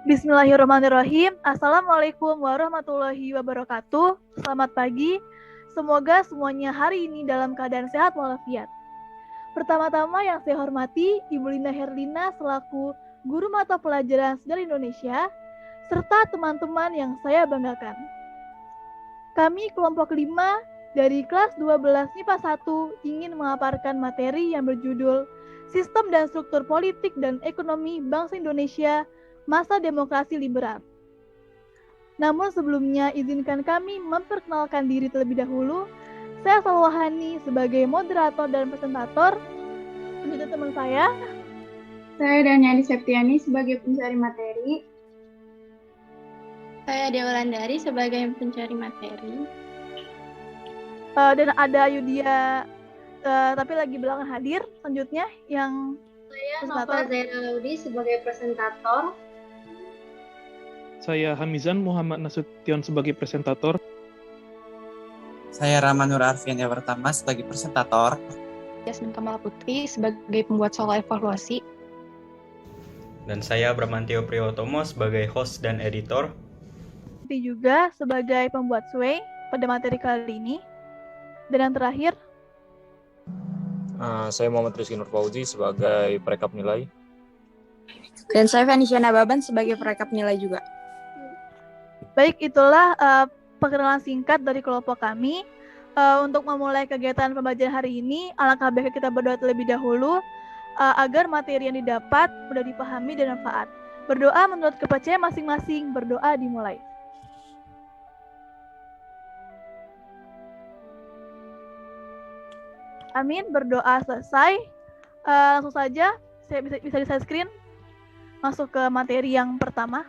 Bismillahirrahmanirrahim. Assalamualaikum warahmatullahi wabarakatuh. Selamat pagi. Semoga semuanya hari ini dalam keadaan sehat walafiat. Pertama-tama yang saya hormati Ibu Linda Herlina selaku Guru Mata Pelajaran Sejarah Indonesia, serta teman-teman yang saya banggakan. Kami kelompok 5 dari kelas 12 MIPA 1 ingin memaparkan materi yang berjudul Sistem dan Struktur Politik dan Ekonomi Bangsa Indonesia Masa Demokrasi Liberal. Namun sebelumnya izinkan kami memperkenalkan diri terlebih dahulu. Saya Salwahani sebagai moderator dan presentator. Untuk teman saya Daniani Septiani sebagai pencari materi. Saya Dewa Landari sebagai pencari materi. Dan ada Yudia, tapi lagi belakang hadir. Selanjutnya yang saya Nova Zaira Laudi sebagai presentator. Saya Hamizan Muhammad Nasution sebagai presentator. Saya Rama Nur Arfian Pertama sebagai presentator. Yasmin Kamal Putri sebagai pembuat soal evaluasi. Dan saya Bramantio Priyotomo sebagai host dan editor. Juga sebagai pembuat sway pada materi kali ini. Dan yang terakhir, saya Muhammad Rizky Nur Fauzi sebagai perekap nilai. Dan saya Vanisha Nababan sebagai perekap nilai juga. Baik, itulah perkenalan singkat dari kelompok kami. Untuk memulai kegiatan pembelajaran hari ini, alangkah baiknya kita berdoa terlebih dahulu agar materi yang didapat mudah dipahami dan manfaat. Berdoa menurut kepercayaan masing-masing, berdoa dimulai. Amin, berdoa selesai. Langsung saja, saya bisa di share screen. Masuk ke materi yang pertama.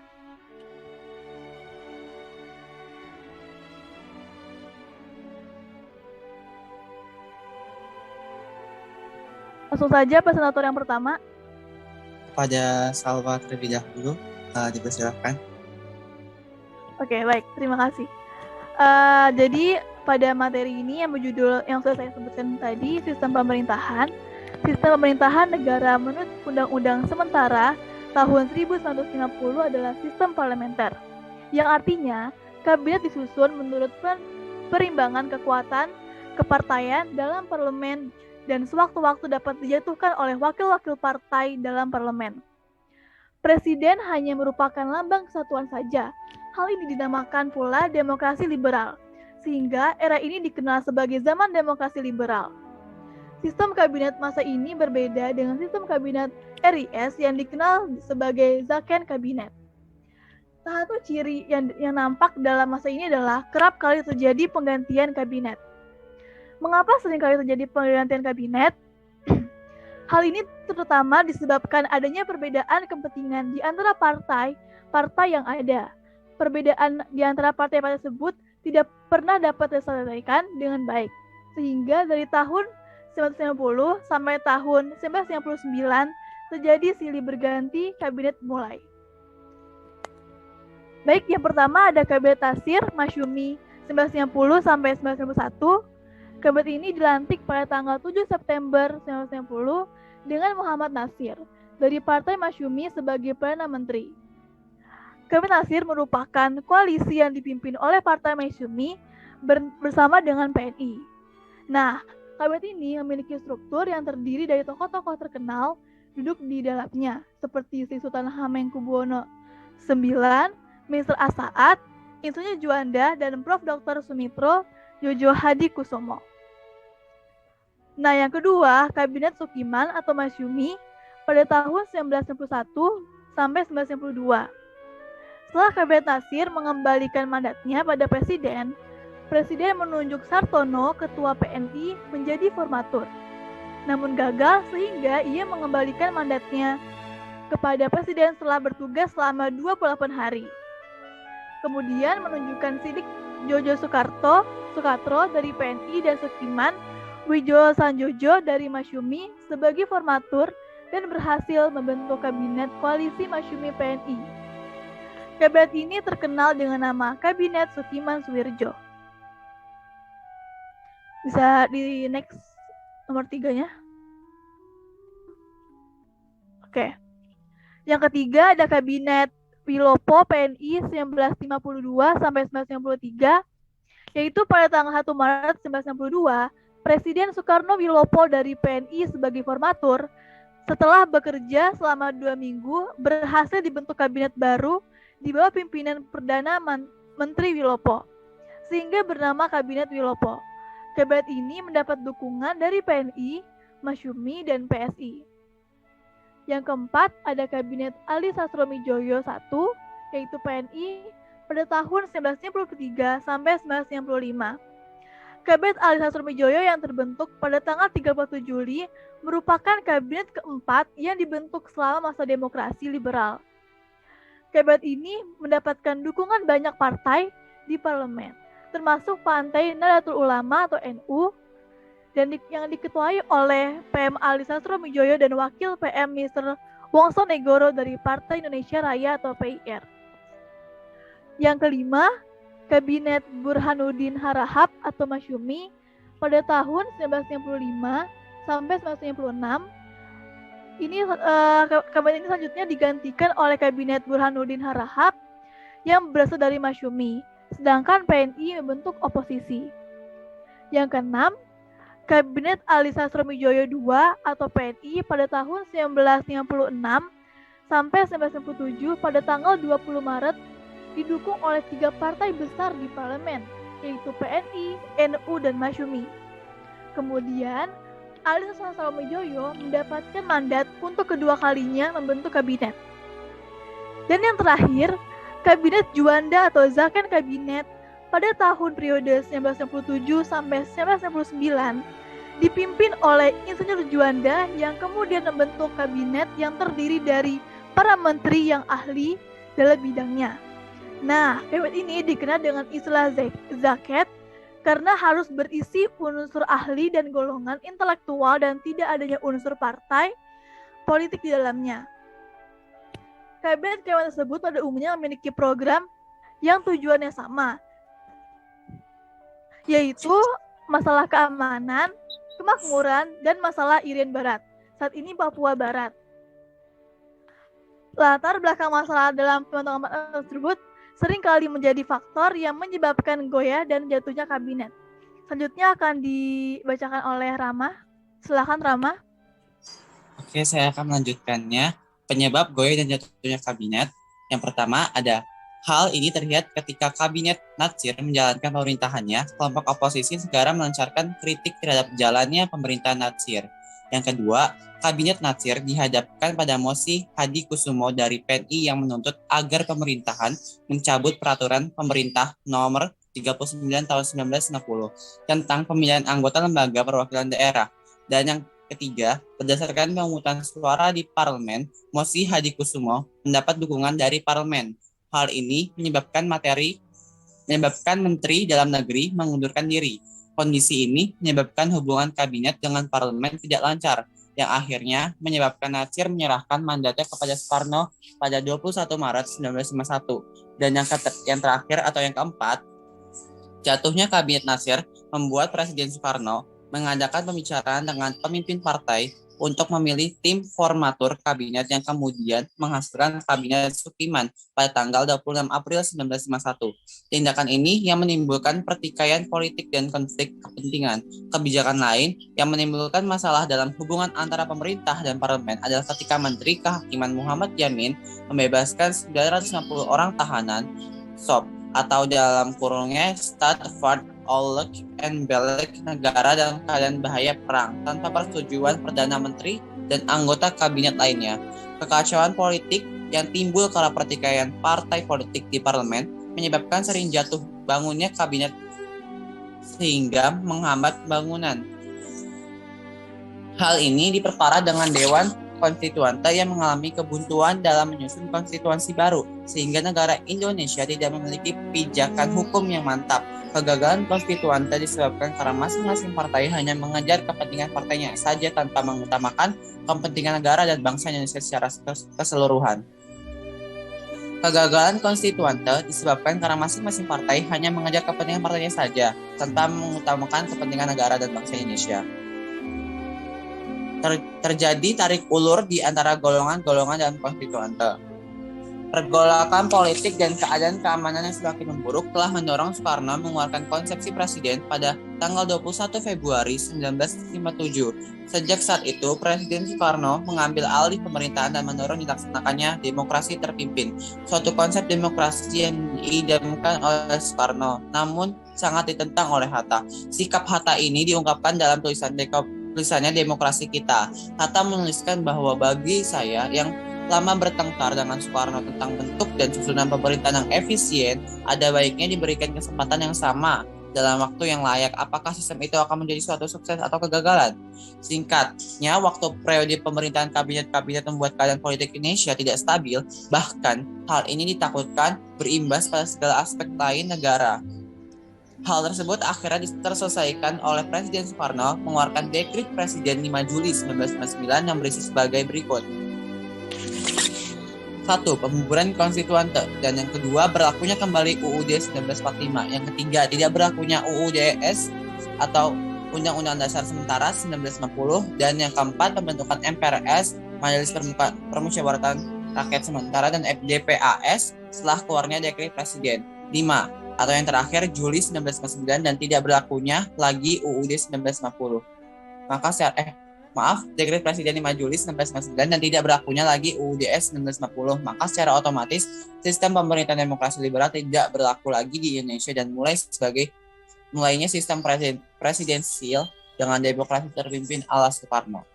Langsung saja presentator yang pertama. Pada Salwa terlebih dahulu, dipersilakan. Oke, baik. Terima kasih. Jadi pada materi ini yang berjudul yang sudah saya sebutkan tadi, Sistem Pemerintahan. Sistem pemerintahan negara menurut Undang-Undang Sementara tahun 1950 adalah sistem parlementer, yang artinya kabinet disusun menurut perimbangan kekuatan kepartaian dalam parlemen dan sewaktu-waktu dapat dijatuhkan oleh wakil-wakil partai dalam parlemen. Presiden hanya merupakan lambang kesatuan saja. Hal ini dinamakan pula demokrasi liberal, sehingga era ini dikenal sebagai zaman demokrasi liberal. Sistem kabinet masa ini berbeda dengan sistem kabinet RIS yang dikenal sebagai Zaken kabinet. Salah satu ciri yang nampak dalam masa ini adalah kerap kali terjadi penggantian kabinet. Mengapa seringkali terjadi penggantian kabinet? Hal ini terutama disebabkan adanya perbedaan kepentingan di antara partai yang ada. Perbedaan di antara partai tersebut tidak pernah dapat diselesaikan dengan baik. Sehingga dari tahun 1990 sampai tahun 1999 terjadi silih berganti kabinet mulai. Baik, yang pertama ada Kabinet Tatsir Masyumi 1990 sampai 1991. Kabinet ini dilantik pada tanggal 7 September 1990 dengan Muhammad Nasir dari Partai Masyumi sebagai Perdana Menteri. Kabinet Nasir merupakan koalisi yang dipimpin oleh Partai Masyumi bersama dengan PNI. Nah, kabinet ini memiliki struktur yang terdiri dari tokoh-tokoh terkenal duduk di dalamnya, seperti Sri Sultan Hamengkubuwono IX, Minister As-Saad, Insinyur Juanda, dan Prof. Dr. Sumitro Jojo Hadikusumo. Nah, yang kedua, Kabinet Sukiman atau Masyumi pada tahun 1991 sampai 1992. Setelah Kabinet Tatsir mengembalikan mandatnya pada Presiden menunjuk Sartono, Ketua PNI, menjadi formatur. Namun gagal sehingga ia mengembalikan mandatnya kepada Presiden setelah bertugas selama 28 hari. Kemudian menunjukkan Sidik Jojo Sukatro dari PNI dan Sukiman Wijoyo Sanjojo dari Masyumi sebagai formatur dan berhasil membentuk Kabinet Koalisi Masyumi PNI. Kabinet ini terkenal dengan nama Kabinet Sukiman Suwirjo. Bisa di next nomor 3-nya. Oke. Yang ketiga ada Kabinet Wilopo PNI 1952 sampai 1953, yaitu pada tanggal 1 Maret 1962, Presiden Soekarno Wilopo dari PNI sebagai formatur setelah bekerja selama 2 minggu berhasil dibentuk kabinet baru di bawah pimpinan Perdana Menteri Wilopo, sehingga bernama Kabinet Wilopo. Kabinet ini mendapat dukungan dari PNI, Masyumi, dan PSI. Yang keempat, ada Kabinet Ali Sastromijoyo I, yaitu PNI pada tahun 1993 sampai 1995. Kabinet Ali Sastromijoyo yang terbentuk pada tanggal 31 Juli merupakan kabinet keempat yang dibentuk selama masa demokrasi liberal. Kabinet ini mendapatkan dukungan banyak partai di parlemen, termasuk Partai Nahdlatul Ulama atau NU, dan yang diketuai oleh PM Ali Sastromijoyo dan Wakil PM Mr. Wongso Negoro dari Partai Indonesia Raya atau PIR. Yang kelima, Kabinet Burhanuddin Harahap atau Masyumi pada tahun 1995 sampai 1996. Kabinet ini selanjutnya digantikan oleh Kabinet Burhanuddin Harahap yang berasal dari Masyumi, sedangkan PNI membentuk oposisi. Yang keenam, Kabinet Ali Sastromijoyo II atau PNI pada tahun 1956 sampai 1997 pada tanggal 20 Maret didukung oleh 3 partai besar di parlemen, yaitu PNI, NU, dan Masyumi. Kemudian, Ali Sastromijoyo mendapatkan mandat untuk kedua kalinya membentuk kabinet. Dan yang terakhir, Kabinet Juanda atau Zakon Kabinet pada tahun periode 1997 sampai 1999 dipimpin oleh Insinyur Juanda yang kemudian membentuk kabinet yang terdiri dari para menteri yang ahli dalam bidangnya. Nah, kabinet ini dikenal dengan istilah zaket karena harus berisi unsur ahli dan golongan intelektual dan tidak adanya unsur partai politik di dalamnya. Kabinet tersebut pada umumnya memiliki program yang tujuannya sama, yaitu masalah keamanan, kemakmuran, dan masalah Irian Barat. Saat ini Papua Barat. Latar belakang masalah dalam pembentukan tersebut seringkali menjadi faktor yang menyebabkan goyah dan jatuhnya kabinet. Selanjutnya akan dibacakan oleh Rama. Silakan Rama. Oke, saya akan melanjutkannya. Penyebab goyah dan jatuhnya kabinet. Yang pertama ada hal ini terlihat ketika kabinet Natsir menjalankan pemerintahannya, kelompok oposisi segera melancarkan kritik terhadap jalannya pemerintahan Natsir. Yang kedua, Kabinet Natsir dihadapkan pada mosi Hadi Kusumo dari PNI yang menuntut agar pemerintahan mencabut peraturan pemerintah nomor 39 tahun 1960 tentang pemilihan anggota lembaga perwakilan daerah. Dan yang ketiga, berdasarkan pemungutan suara di parlemen, mosi Hadi Kusumo mendapat dukungan dari parlemen. Hal ini menyebabkan Menteri Dalam Negeri mengundurkan diri. Kondisi ini menyebabkan hubungan kabinet dengan parlemen tidak lancar, yang akhirnya menyebabkan Natsir menyerahkan mandatnya kepada Soekarno pada 21 Maret 1951. Dan yang terakhir atau yang keempat, jatuhnya kabinet Natsir membuat Presiden Soekarno mengadakan pembicaraan dengan pemimpin partai untuk memilih tim formatur kabinet yang kemudian menghasilkan kabinet Sukiman pada tanggal 26 April 1951. Tindakan ini yang menimbulkan pertikaian politik dan konflik kepentingan. Kebijakan lain yang menimbulkan masalah dalam hubungan antara pemerintah dan parlemen adalah ketika Menteri Kehakiman Muhammad Yamin membebaskan 960 orang tahanan SOP atau dalam kurungnya Staatvaart Oorlog en Beleid, negara dalam keadaan bahaya perang tanpa persetujuan Perdana Menteri dan anggota kabinet lainnya. Kekacauan politik yang timbul karena pertikaian partai politik di parlemen menyebabkan sering jatuh bangunnya kabinet sehingga menghambat bangunan. Hal ini diperparah dengan Dewan Konstituante yang mengalami kebuntuan dalam menyusun konstitusi baru, sehingga negara Indonesia tidak memiliki pijakan hukum yang mantap. Kegagalan konstituante disebabkan karena masing-masing partai hanya mengejar kepentingan partainya saja tanpa mengutamakan kepentingan negara dan bangsa Indonesia secara keseluruhan. Kegagalan konstituante disebabkan karena masing-masing partai hanya mengejar kepentingan partainya saja tanpa mengutamakan kepentingan negara dan bangsa Indonesia. Terjadi tarik ulur di antara golongan-golongan dalam konstituante. Pergolakan politik dan keadaan keamanan yang semakin memburuk telah mendorong Soekarno mengeluarkan konsepsi presiden pada tanggal 21 Februari 1957. Sejak saat itu, Presiden Soekarno mengambil alih pemerintahan dan mendorong dilaksanakannya demokrasi terpimpin, suatu konsep demokrasi yang diidamkan oleh Soekarno, namun sangat ditentang oleh Hatta. Sikap Hatta ini diungkapkan dalam tulisannya Demokrasi Kita. Hatta menuliskan bahwa bagi saya yang lama bertengkar dengan Soekarno tentang bentuk dan susunan pemerintahan yang efisien, ada baiknya diberikan kesempatan yang sama dalam waktu yang layak. Apakah sistem itu akan menjadi suatu sukses atau kegagalan? Singkatnya, waktu periode pemerintahan kabinet-kabinet membuat keadaan politik Indonesia tidak stabil, bahkan hal ini ditakutkan berimbas pada segala aspek lain negara. Hal tersebut akhirnya terselesaikan oleh Presiden Soekarno mengeluarkan Dekret Presiden 5 Juli 1999 yang berisi sebagai berikut. 1. Pembubaran konstituante. Dan yang kedua, berlakunya kembali UUD 1945. Yang ketiga, tidak berlakunya UUDS atau Undang-Undang Dasar Sementara 1950. Dan yang keempat, pembentukan MPRS, Majelis Permusyawaratan Rakyat Sementara, dan DPAS setelah keluarnya Dekret Presiden 5. Atau yang terakhir, Juli 1999 dan tidak berlakunya lagi UUD 1950. Dekret Presiden 5 Juli 1999 dan tidak berlakunya lagi UUDS 1950, maka secara otomatis sistem pemerintahan demokrasi liberal tidak berlaku lagi di Indonesia dan mulainya sistem presidensial dengan demokrasi terpimpin ala Soekarno.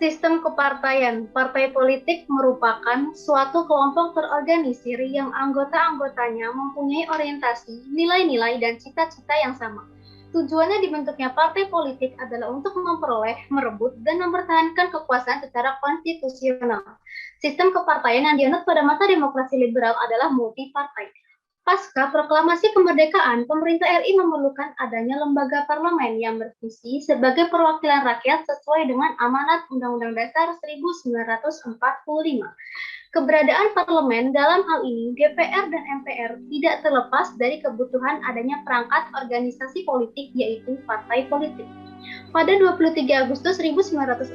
Sistem kepartaian. Partai politik merupakan suatu kelompok terorganisir yang anggota-anggotanya mempunyai orientasi, nilai-nilai, dan cita-cita yang sama. Tujuannya dibentuknya partai politik adalah untuk memperoleh, merebut, dan mempertahankan kekuasaan secara konstitusional. Sistem kepartaian yang dianut pada masa demokrasi liberal adalah multipartai. Pasca proklamasi kemerdekaan, pemerintah RI memerlukan adanya lembaga parlemen yang berfungsi sebagai perwakilan rakyat sesuai dengan amanat Undang-Undang Dasar 1945. Keberadaan parlemen dalam hal ini DPR dan MPR tidak terlepas dari kebutuhan adanya perangkat organisasi politik yaitu partai politik. Pada 23 Agustus 1945,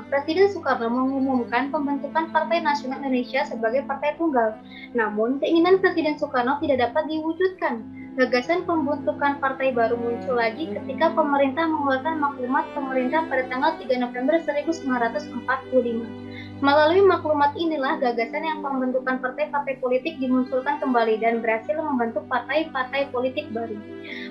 Presiden Soekarno mengumumkan pembentukan Partai Nasional Indonesia sebagai partai tunggal. Namun, keinginan Presiden Soekarno tidak dapat diwujudkan. Gagasan pembentukan partai baru muncul lagi ketika pemerintah mengeluarkan maklumat pemerintah pada tanggal 3 November 1945. Melalui maklumat inilah gagasan yang pembentukan partai-partai politik dimunculkan kembali dan berhasil membentuk partai-partai politik baru.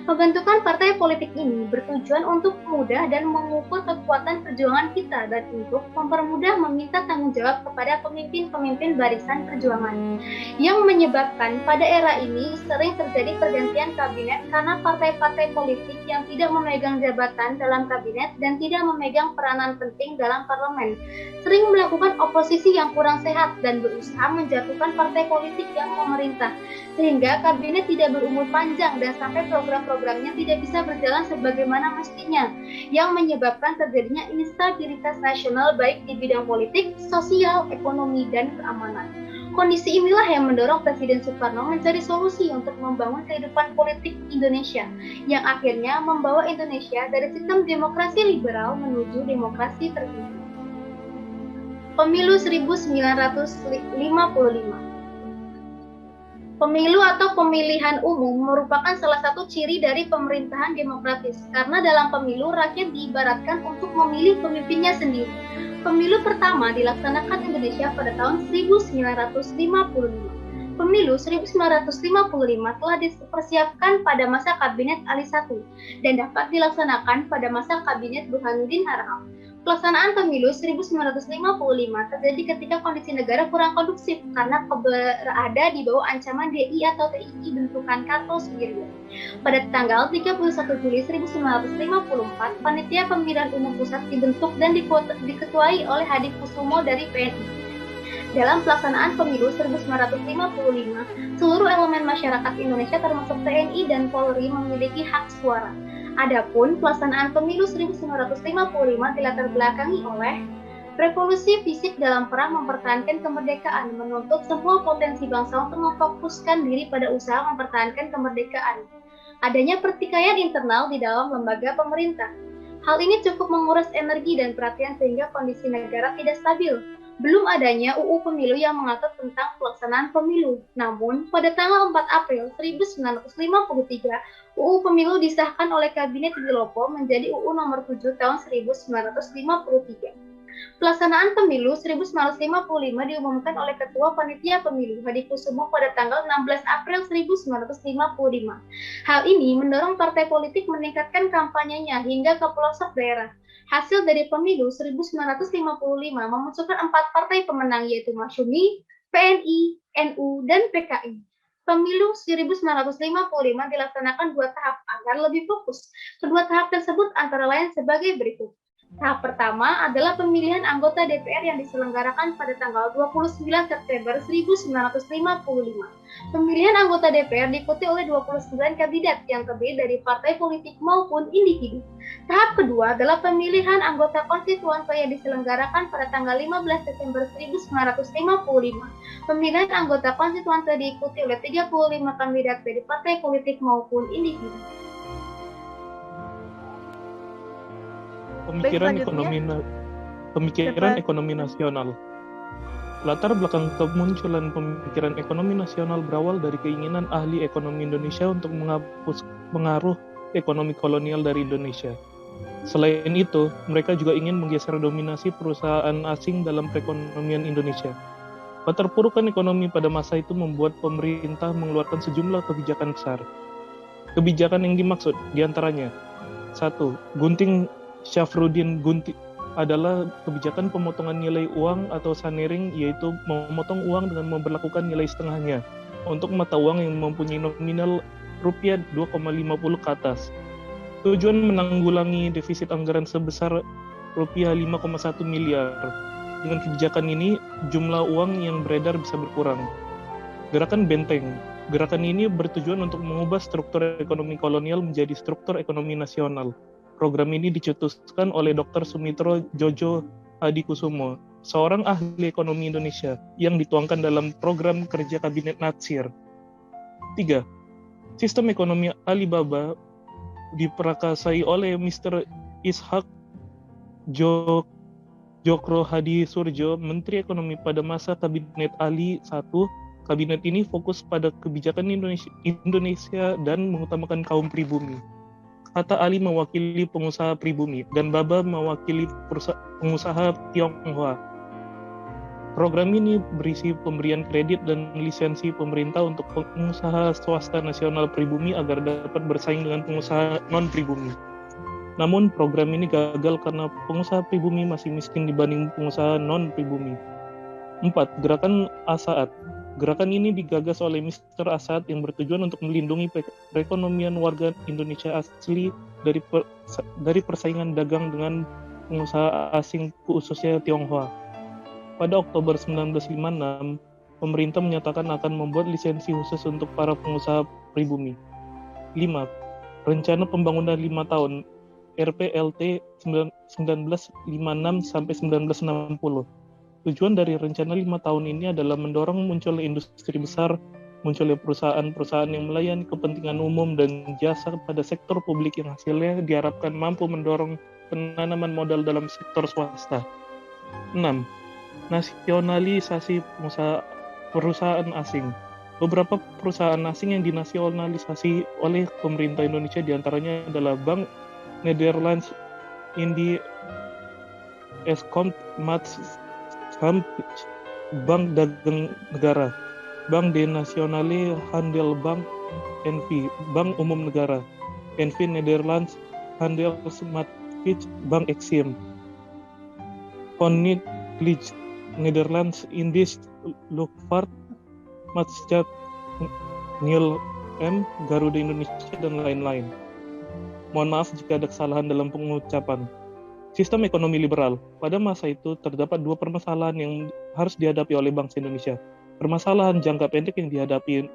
Pembentukan partai politik ini bertujuan untuk memudah dan mengukur kekuatan perjuangan kita dan untuk mempermudah meminta tanggung jawab kepada pemimpin-pemimpin barisan perjuangan. Yang menyebabkan pada era ini sering terjadi pergantian kabinet karena partai-partai politik yang tidak memegang jabatan dalam kabinet dan tidak memegang peranan penting dalam parlemen sering melakukan oposisi yang kurang sehat dan berusaha menjatuhkan partai politik yang memerintah, sehingga kabinet tidak berumur panjang dan sampai program-programnya tidak bisa berjalan sebagaimana mestinya, yang menyebabkan terjadinya instabilitas nasional baik di bidang politik, sosial, ekonomi, dan keamanan. Kondisi inilah yang mendorong Presiden Soekarno mencari solusi untuk membangun kehidupan politik Indonesia, yang akhirnya membawa Indonesia dari sistem demokrasi liberal menuju demokrasi terpimpin. Pemilu 1955. Pemilu atau pemilihan umum merupakan salah satu ciri dari pemerintahan demokratis, karena dalam pemilu rakyat diibaratkan untuk memilih pemimpinnya sendiri. Pemilu pertama dilaksanakan Indonesia pada tahun 1955. Pemilu 1955 telah dipersiapkan pada masa Kabinet Ali I dan dapat dilaksanakan pada masa Kabinet Burhanuddin Harahap. Pelaksanaan pemilu 1955 terjadi ketika kondisi negara kurang kondusif karena berada di bawah ancaman DI atau TII bentukan Karto Sudiryo. Pada tanggal 31 Juli 1954, Panitia Pemilihan Umum Pusat dibentuk dan diketuai oleh Hadi Kusumo dari PNI. Dalam pelaksanaan pemilu 1955, seluruh elemen masyarakat Indonesia termasuk TNI dan Polri memiliki hak suara. Adapun pelaksanaan pemilu 1955 dilatar belakangi oleh revolusi fisik dalam perang mempertahankan kemerdekaan, menuntut semua potensi bangsa untuk memfokuskan diri pada usaha mempertahankan kemerdekaan. Adanya pertikaian internal di dalam lembaga pemerintah. Hal ini cukup menguras energi dan perhatian sehingga kondisi negara tidak stabil. Belum adanya UU Pemilu yang mengatur tentang pelaksanaan pemilu. Namun, pada tanggal 4 April 1953, UU Pemilu disahkan oleh Kabinet Wilopo menjadi UU Nomor 7 Tahun 1953. Pelaksanaan pemilu 1955 diumumkan oleh Ketua Panitia Pemilu Hadi Kusumo pada tanggal 16 April 1955. Hal ini mendorong partai politik meningkatkan kampanyenya hingga ke pelosok daerah. Hasil dari pemilu 1955 memunculkan 4 partai pemenang yaitu Masyumi, PNI, NU, dan PKI. Pemilu 1955 dilaksanakan 2 tahap agar lebih fokus. Kedua tahap tersebut antara lain sebagai berikut. Tahap pertama adalah pemilihan anggota DPR yang diselenggarakan pada tanggal 29 September 1955. Pemilihan anggota DPR diikuti oleh 29 kandidat yang terdiri dari partai politik maupun individu. Tahap kedua adalah pemilihan anggota konstituante yang diselenggarakan pada tanggal 15 Desember 1955. Pemilihan anggota konstituante diikuti oleh 35 kandidat dari partai politik maupun individu. Pemikiran ekonomi nasional. Latar belakang kemunculan pemikiran ekonomi nasional berawal dari keinginan ahli ekonomi Indonesia untuk menghapus pengaruh ekonomi kolonial dari Indonesia. Selain itu, mereka juga ingin menggeser dominasi perusahaan asing dalam perekonomian Indonesia. Keterpurukan ekonomi pada masa itu membuat pemerintah mengeluarkan sejumlah kebijakan besar. Kebijakan yang dimaksud diantaranya 1. Gunting Syafruddin Gunting adalah kebijakan pemotongan nilai uang atau sanering, yaitu memotong uang dengan memberlakukan nilai setengahnya untuk mata uang yang mempunyai nominal rupiah 2,50 ke atas. Tujuan menanggulangi defisit anggaran sebesar rupiah 5,1 miliar. Dengan kebijakan ini, jumlah uang yang beredar bisa berkurang. Gerakan Benteng. Gerakan ini bertujuan untuk mengubah struktur ekonomi kolonial menjadi struktur ekonomi nasional. Program ini dicetuskan oleh Dr. Sumitro Jojo Hadikusumo, seorang ahli ekonomi Indonesia yang dituangkan dalam program kerja Kabinet Natsir. 3. Sistem ekonomi Alibaba diperakasai oleh Mr. Ishak Jokro Hadi Surjo, Menteri Ekonomi pada masa Kabinet Ali I. Kabinet ini fokus pada kebijakan Indonesia dan mengutamakan kaum pribumi. Kata Ali mewakili pengusaha pribumi dan Baba mewakili pengusaha Tionghoa. Program ini berisi pemberian kredit dan lisensi pemerintah untuk pengusaha swasta nasional pribumi agar dapat bersaing dengan pengusaha non-pribumi. Namun program ini gagal karena pengusaha pribumi masih miskin dibanding pengusaha non-pribumi. 4. Gerakan Asaat. Gerakan ini digagas oleh Mr. Asad yang bertujuan untuk melindungi perekonomian warga Indonesia asli dari persaingan dagang dengan pengusaha asing khususnya Tionghoa. Pada Oktober 1956, pemerintah menyatakan akan membuat lisensi khusus untuk para pengusaha pribumi. 5. Rencana Pembangunan 5 tahun RPLT 1956 sampai 1960. Tujuan dari rencana 5 tahun ini adalah mendorong munculnya industri besar, munculnya perusahaan-perusahaan yang melayani kepentingan umum dan jasa pada sektor publik yang hasilnya diharapkan mampu mendorong penanaman modal dalam sektor swasta. 6. Nasionalisasi perusahaan asing. Beberapa perusahaan asing yang dinasionalisasi oleh pemerintah Indonesia diantaranya adalah Bank Nederlands Indie Eskom Bank Dagang Negara, Bank de Nationale Handelsbank NV, Bank Umum Negara, NV Nederlands Handelsmaatschap Bank Exim, Koninklijke Nederlands Indisch Luchtvaart Maatschappij Nil M, Garuda Indonesia, dan lain-lain. Mohon maaf jika ada kesalahan dalam pengucapan. Sistem ekonomi liberal. Pada masa itu terdapat 2 permasalahan yang harus dihadapi oleh bangsa Indonesia. Permasalahan jangka pendek yang dihadapi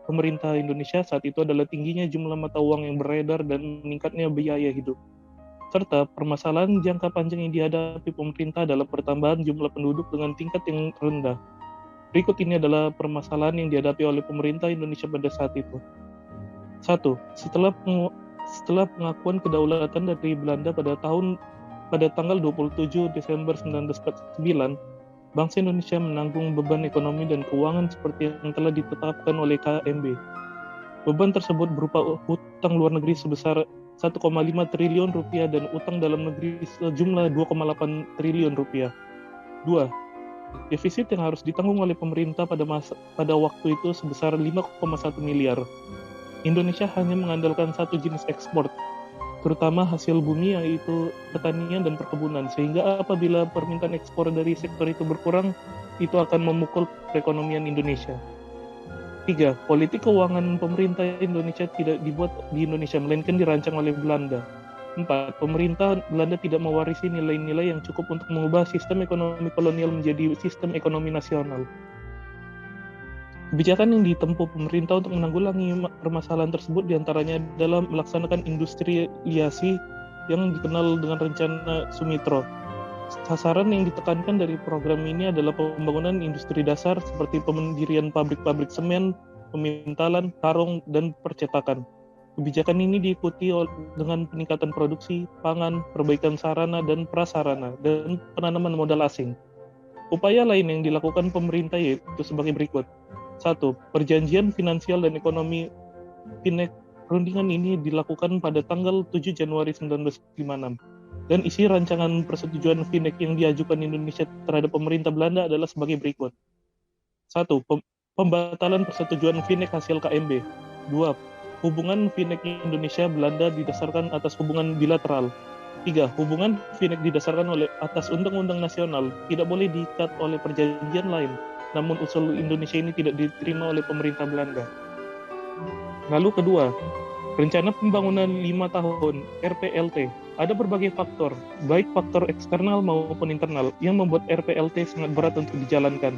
pemerintah Indonesia saat itu adalah tingginya jumlah mata uang yang beredar dan meningkatnya biaya hidup. Serta permasalahan jangka panjang yang dihadapi pemerintah adalah pertambahan jumlah penduduk dengan tingkat yang rendah. Berikut ini adalah permasalahan yang dihadapi oleh pemerintah Indonesia pada saat itu. 1. Setelah pengakuan kedaulatan dari Belanda pada tanggal 27 Desember 1949, Bangsa Indonesia menanggung beban ekonomi dan keuangan seperti yang telah ditetapkan oleh KMB. Beban tersebut berupa hutang luar negeri sebesar 1,5 triliun rupiah dan utang dalam negeri sejumlah 2,8 triliun rupiah. 2. Defisit yang harus ditanggung oleh pemerintah pada waktu itu sebesar 5,1 miliar. Indonesia hanya mengandalkan satu jenis ekspor, terutama hasil bumi yaitu pertanian dan perkebunan, sehingga apabila permintaan ekspor dari sektor itu berkurang, itu akan memukul perekonomian Indonesia. 3. Politik keuangan pemerintah Indonesia tidak dibuat di Indonesia, melainkan dirancang oleh Belanda. 4. Pemerintah Belanda tidak mewarisi nilai-nilai yang cukup untuk mengubah sistem ekonomi kolonial menjadi sistem ekonomi nasional. Kebijakan yang ditempuh pemerintah untuk menanggulangi permasalahan tersebut diantaranya adalah melaksanakan industrialisasi yang dikenal dengan rencana Sumitro. Sasaran yang ditekankan dari program ini adalah pembangunan industri dasar seperti pendirian pabrik-pabrik semen, pemintalan, karung, dan percetakan. Kebijakan ini diikuti dengan peningkatan produksi, pangan, perbaikan sarana dan prasarana, dan penanaman modal asing. Upaya lain yang dilakukan pemerintah yaitu sebagai berikut. 1. Perjanjian finansial dan ekonomi FINEC. Rundingan ini dilakukan pada tanggal 7 Januari 1956. Dan isi rancangan persetujuan FINEC yang diajukan Indonesia terhadap pemerintah Belanda adalah sebagai berikut. 1. Pembatalan persetujuan FINEC hasil KMB. 2. Hubungan FINEC Indonesia-Belanda didasarkan atas hubungan bilateral. 3. Hubungan FINEC didasarkan atas undang-undang nasional, tidak boleh diikat oleh perjanjian lain. Namun usul Indonesia ini tidak diterima oleh pemerintah Belanda. Lalu kedua, rencana pembangunan 5 tahun RPLT. Ada berbagai faktor, baik faktor eksternal maupun internal, yang membuat RPLT sangat berat untuk dijalankan.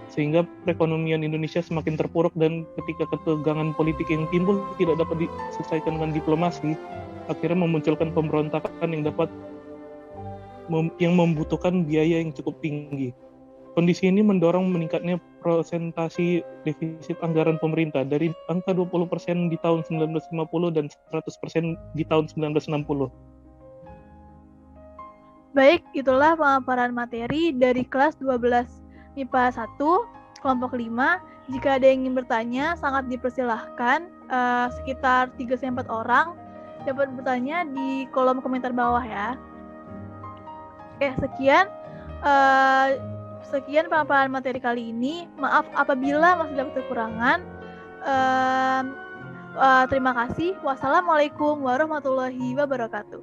Sehingga perekonomian Indonesia semakin terpuruk dan ketika ketegangan politik yang timbul tidak dapat diselesaikan dengan diplomasi, akhirnya memunculkan pemberontakan yang membutuhkan biaya yang cukup tinggi. Kondisi ini mendorong meningkatnya persentasi defisit anggaran pemerintah dari angka 20% di tahun 1950 dan 100% di tahun 1960. Baik, itulah pemaparan materi dari kelas 12 MIPA 1, kelompok 5. Jika ada yang ingin bertanya, sangat dipersilahkan. Sekitar 3-4 orang dapat bertanya di kolom komentar bawah ya. Oke, sekian pemaparan materi kali ini. Maaf apabila masih ada kekurangan. Terima kasih. Wassalamualaikum warahmatullahi wabarakatuh.